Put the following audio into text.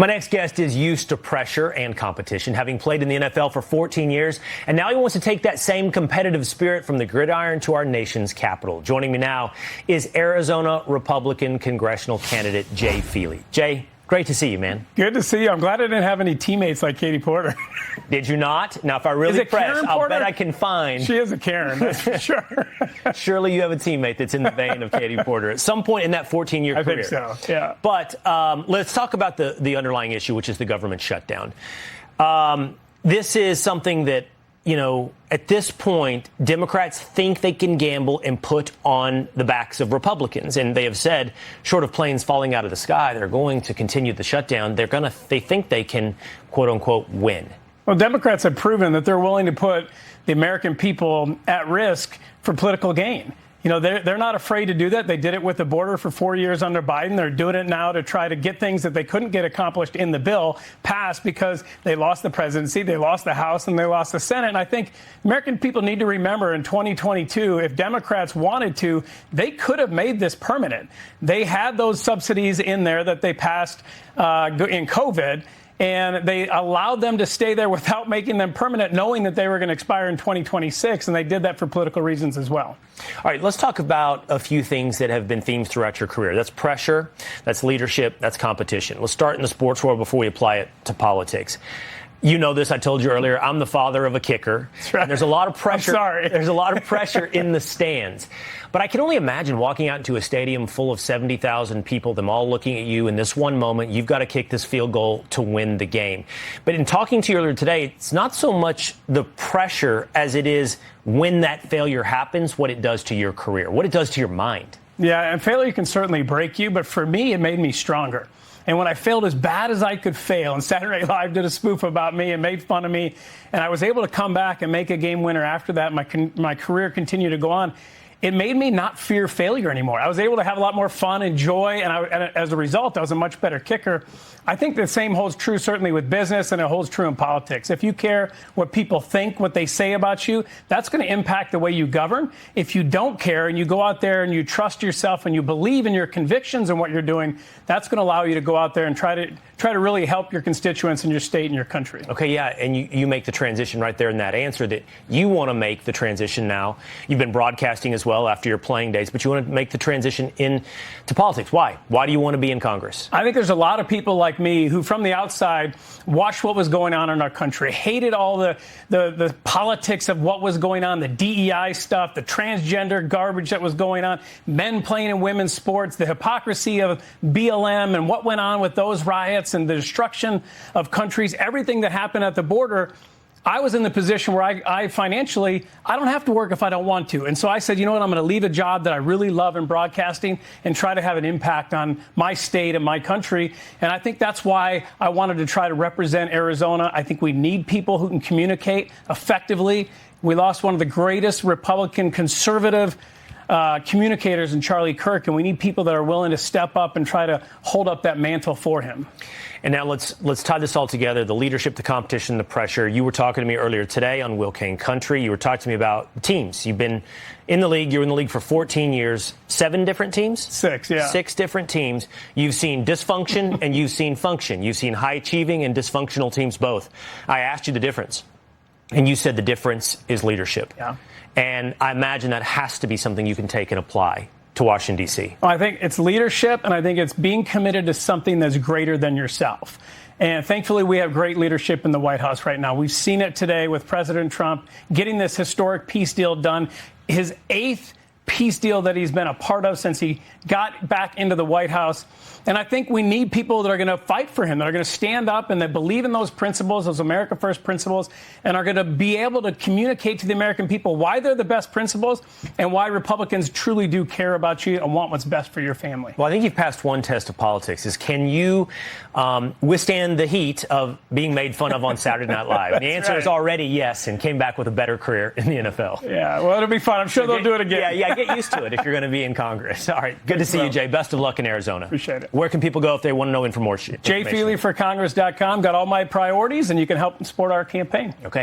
My next guest is used to pressure and competition, having played in the NFL for 14 years, and now he wants to take that same competitive spirit from the gridiron to our nation's capital. Joining me now is Arizona Republican congressional candidate Jay Feely. Jay, great to see you, man. Good to see you. I'm glad I didn't have any teammates like Katie Porter. Did you not? Now, if I really press, I'll bet I can find. She is a Karen, that's for sure. Surely you have a teammate that's in the vein of Katie Porter at some point in that 14-year career. I think so, yeah. But let's talk about the underlying issue, which is the government shutdown. This is something that, you know, at this point, Democrats think they can gamble and put on the backs of Republicans. And they have said, short of planes falling out of the sky, they're going to continue the shutdown. They think they can, quote unquote, win. Well, Democrats have proven that they're willing to put the American people at risk for political gain. You know, they're not afraid to do that. They did it with the border for 4 years under Biden. They're doing it now to try to get things that they couldn't get accomplished in the bill passed because they lost the presidency, they lost the House, and they lost the Senate. And I think American people need to remember in 2022, if Democrats wanted to, they could have made this permanent. They had those subsidies in there that they passed in COVID. And they allowed them to stay there without making them permanent, knowing that they were going to expire in 2026. And they did that for political reasons as well. All right, let's talk about a few things that have been themes throughout your career. That's pressure, that's leadership, that's competition. Let's start in the sports world before we apply it to politics. You know this, I told you earlier, I'm the father of a kicker. That's right. And there's a lot of pressure. I'm sorry. There's a lot of pressure in the stands. But I can only imagine walking out into a stadium full of 70,000 people, them all looking at you in this one moment. You've got to kick this field goal to win the game. But in talking to you earlier today, it's not so much the pressure as it is when that failure happens, what it does to your career, what it does to your mind. Yeah, and failure can certainly break you. But for me, it made me stronger. And when I failed as bad as I could fail, and Saturday Night Live did a spoof about me and made fun of me, and I was able to come back and make a game winner after that, my career continued to go on. It made me not fear failure anymore. I was able to have a lot more fun and joy, and as a result, I was a much better kicker. I think the same holds true certainly with business, and it holds true in politics. If you care what people think, what they say about you, that's going to impact the way you govern. If you don't care and you go out there and you trust yourself and you believe in your convictions and what you're doing, that's going to allow you to go out there and try to really help your constituents in your state and your country. Okay, yeah, and you make the transition right there in that answer that you want to make the transition now. You've been broadcasting as well after your playing days, but you want to make the transition into politics. Why? Why do you want to be in Congress? I think there's a lot of people like me who, from the outside, watched what was going on in our country, hated all the politics of what was going on, the DEI stuff, the transgender garbage that was going on, men playing in women's sports, the hypocrisy of BLM and what went on with those riots and the destruction of countries, everything that happened at the border. I was in the position where I financially, I don't have to work if I don't want to. And so I said, you know what, I'm going to leave a job that I really love in broadcasting and try to have an impact on my state and my country. And I think that's why I wanted to try to represent Arizona. I think we need people who can communicate effectively. We lost one of the greatest Republican conservative communicators in Charlie Kirk, and we need people that are willing to step up and try to hold up that mantle for him. And now let's tie this all together, the leadership, the competition, the pressure. You were talking to me earlier today on Will Cain Country. You were talking to me about teams. You've been in the league. You were in the league for 14 years. 7 different teams? 6, yeah. 6 different teams. You've seen dysfunction and you've seen function. You've seen high-achieving and dysfunctional teams both. I asked you the difference, and you said the difference is leadership. Yeah. And I imagine that has to be something you can take and apply to Washington, D.C. Well, I think it's leadership, and I think it's being committed to something that's greater than yourself. And thankfully, we have great leadership in the White House right now. We've seen it today with President Trump getting this historic peace deal done, his 8th peace deal that he's been a part of since he got back into the White House. And I think we need people that are going to fight for him, that are going to stand up and that believe in those principles, those America First principles, and are going to be able to communicate to the American people why they're the best principles and why Republicans truly do care about you and want what's best for your family. Well, I think you've passed one test of politics, is can you withstand the heat of being made fun of on Saturday Night Live? And the answer is already yes, and came back with a better career in the NFL. Yeah, well, it'll be fun. I'm sure they'll do it again. Yeah, get used to it if you're going to be in Congress. All right, good to see you, Jay. Best of luck in Arizona. Appreciate it. Where can people go if they want to know information? JayFeelyforCongress.com. Got all my priorities, and you can help support our campaign. Okay.